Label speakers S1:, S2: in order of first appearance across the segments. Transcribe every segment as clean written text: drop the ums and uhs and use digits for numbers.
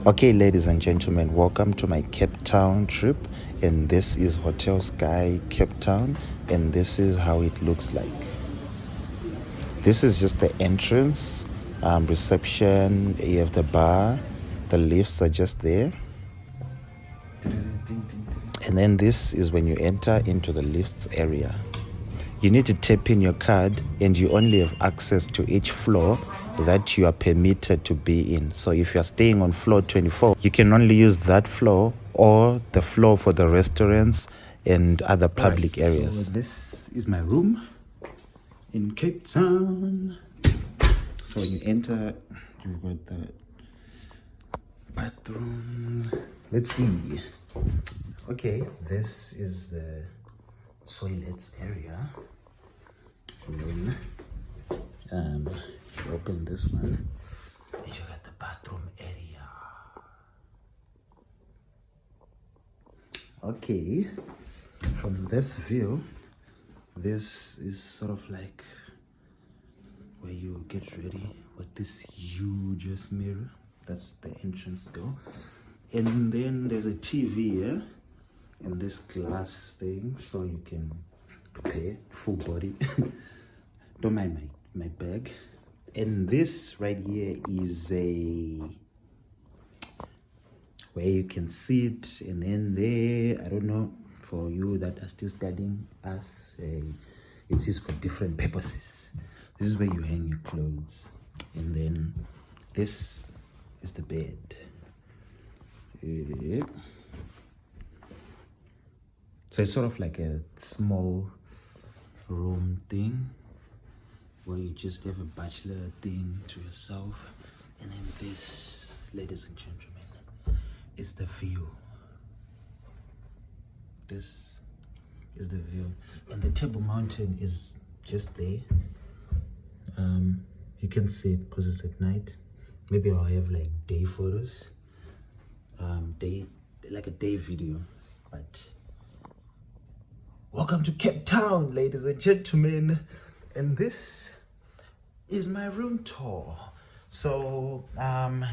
S1: Okay, ladies and gentlemen, welcome to my Cape Town trip. And this is Hotel Sky Cape Town, and this is how it looks like. This is just the entrance, reception. You have the bar, the lifts are just there. And then this is when you enter into the lifts area. You need to tap in your card, and you only have access to each floor that you are permitted to be in. So if you are staying on floor 24, you can only use that floor or the floor for the restaurants and other public areas.
S2: So this is my room in Cape Town. So when you enter, you've got the bathroom. Let's see. Okay, this is the toilets area. And then you open this one and you got the bathroom area. Okay, from this view, this is sort of like where you get ready with this huge mirror. That's the entrance door. And then there's a TV here and this glass thing so you can prepare full body. Don't mind my bag. And this right here is where you can sit, and then there, I don't know, for you that are still studying us, it's used for different purposes. This is where you hang your clothes, and then this is the bed. So it's sort of like a small room thing where you just have a bachelor thing to yourself. And then this, ladies and gentlemen, is the view. This is the view. And the Table Mountain is just there. You can see it because it's at night. Maybe I'll have like day photos. Like a day video. But welcome to Cape Town, ladies and gentlemen. And this is my room tour. So I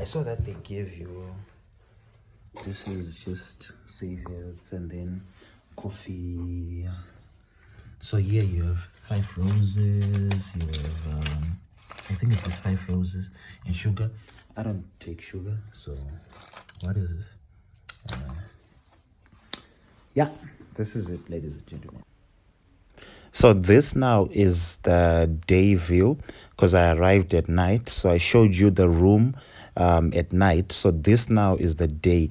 S2: saw that they give you, this is just saviors and then coffee. So here you have 5 roses, you have I think it says 5 roses and sugar. I don't take sugar, so what is this? Yeah, this is it, ladies and gentlemen.
S1: So this now is the day view because I arrived at night. So I showed you the room at night. So this now is the day.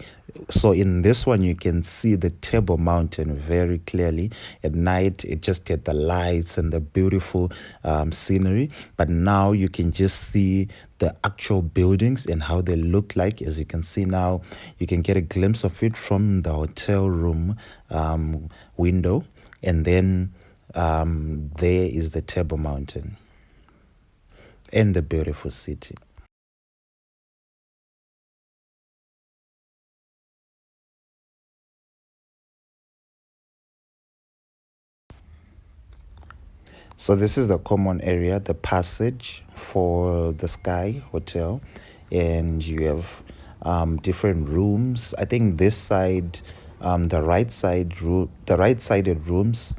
S1: So in this one, you can see the Table Mountain very clearly. At night, it just had the lights and the beautiful scenery. But now you can just see the actual buildings and how they look like. As you can see now, you can get a glimpse of it from the hotel room window. And then there is the Table Mountain and the beautiful city. So this is the common area, the passage for the Sky Hotel, and you have different rooms. I think this side, the right-sided rooms,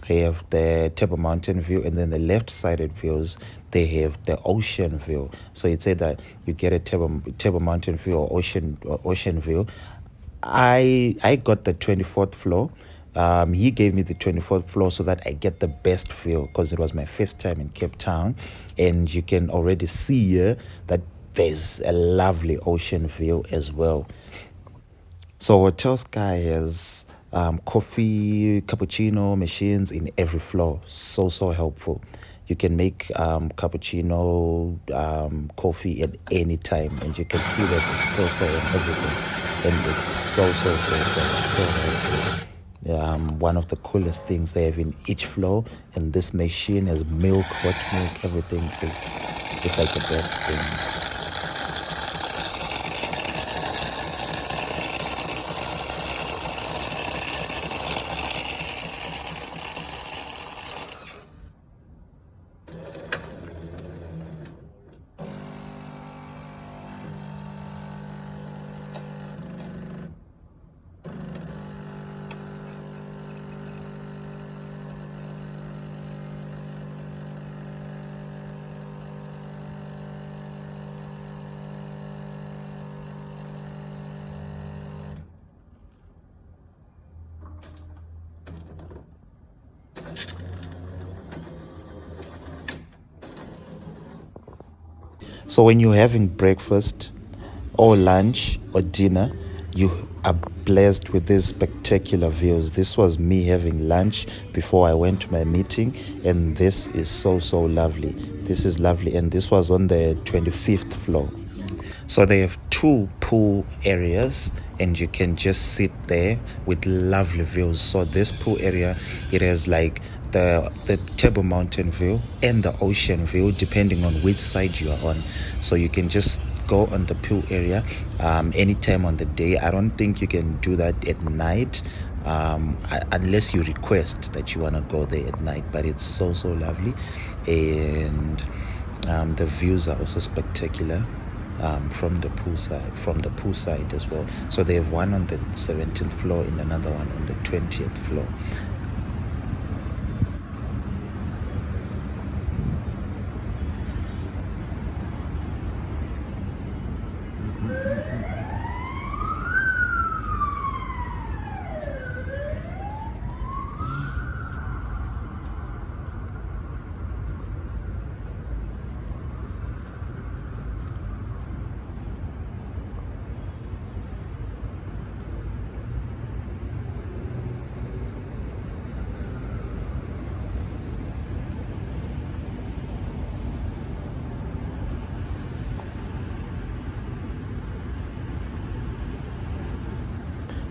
S1: they have the Table Mountain view, and then the left-sided views, they have the ocean view. So you'd say that you get a Table Mountain view or ocean view. I got the 24th floor. He gave me the 24th floor so that I get the best view because it was my first time in Cape Town, and you can already see here that there's a lovely ocean view as well. So Hotel Sky has coffee, cappuccino machines in every floor. So helpful. You can make cappuccino, coffee at any time, and you can see that espresso and everything. And it's so helpful. One of the coolest things they have in each floor, and this machine has milk, hot milk, everything. It's like the best thing. So when you're having breakfast or lunch or dinner, you are blessed with these spectacular views. This was me having lunch before I went to my meeting, and this is so lovely. This is lovely, and this was on the 25th floor. So they have two pool areas, and you can just sit there with lovely views. So this pool area, it has like the Table Mountain view and the ocean view, depending on which side you are on. So you can just go on the pool area anytime on the day. I don't think you can do that at night, unless you request that you want to go there at night. But it's so lovely, and the views are also spectacular. From the pool side as well. So they have one on the 17th floor and another one on the 20th floor.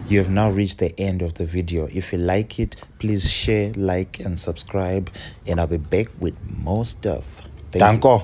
S1: You have now reached the end of the video. If you like it, please share, like, and subscribe, and I'll be back with more stuff. Thank you.